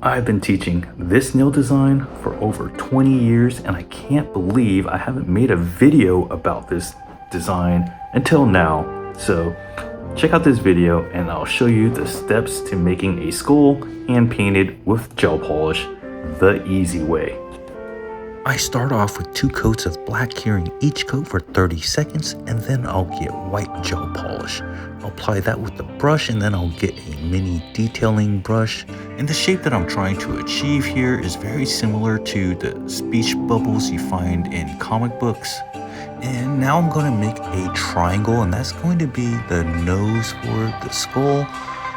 I've been teaching this nail design for over 20 years and I can't believe I haven't made a video about this design until now. So check out this video and I'll show you the steps to making a skull hand painted with gel polish the easy way. I start off with 2 coats of black here in each coat for 30 seconds and then I'll get white gel polish. I'll apply that with the brush and then I'll get a mini detailing brush. And the shape that I'm trying to achieve here is very similar to the speech bubbles you find in comic books. And now I'm going to make a triangle, and that's going to be the nose for the skull.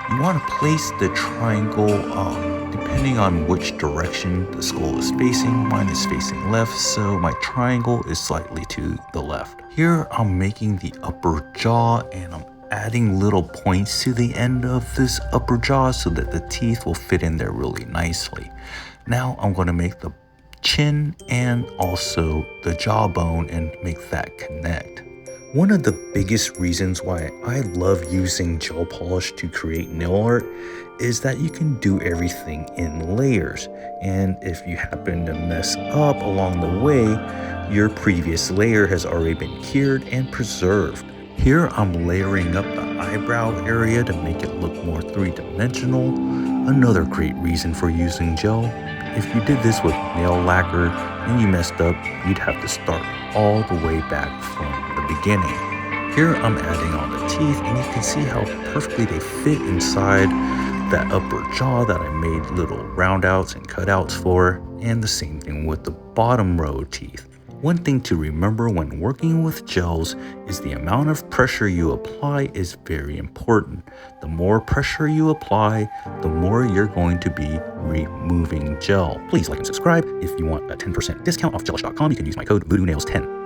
You want to place the triangle depending on which direction the skull is facing. Mine is facing left, so my triangle is slightly to the left. Here I'm making the upper jaw and I'm adding little points to the end of this upper jaw so that the teeth will fit in there really nicely. Now I'm going to make the chin and also the jawbone and make that connect. One of the biggest reasons why I love using gel polish to create nail art is that you can do everything in layers, and if you happen to mess up along the way, your previous layer has already been cured and preserved. Here I'm layering up the eyebrow area to make it look more three-dimensional. Another great reason for using gel: if you did this with nail lacquer and you messed up, you'd have to start all the way back from the beginning. Here I'm adding on the teeth, and you can see how perfectly they fit inside that upper jaw that I made little roundouts and cutouts for, and the same thing with the bottom row teeth. One thing to remember when working with gels is the amount of pressure you apply is very important. The more pressure you apply, the more you're going to be removing gel. Please like and subscribe. If you want a 10% discount off gelish.com, you can use my code VuDooNails10.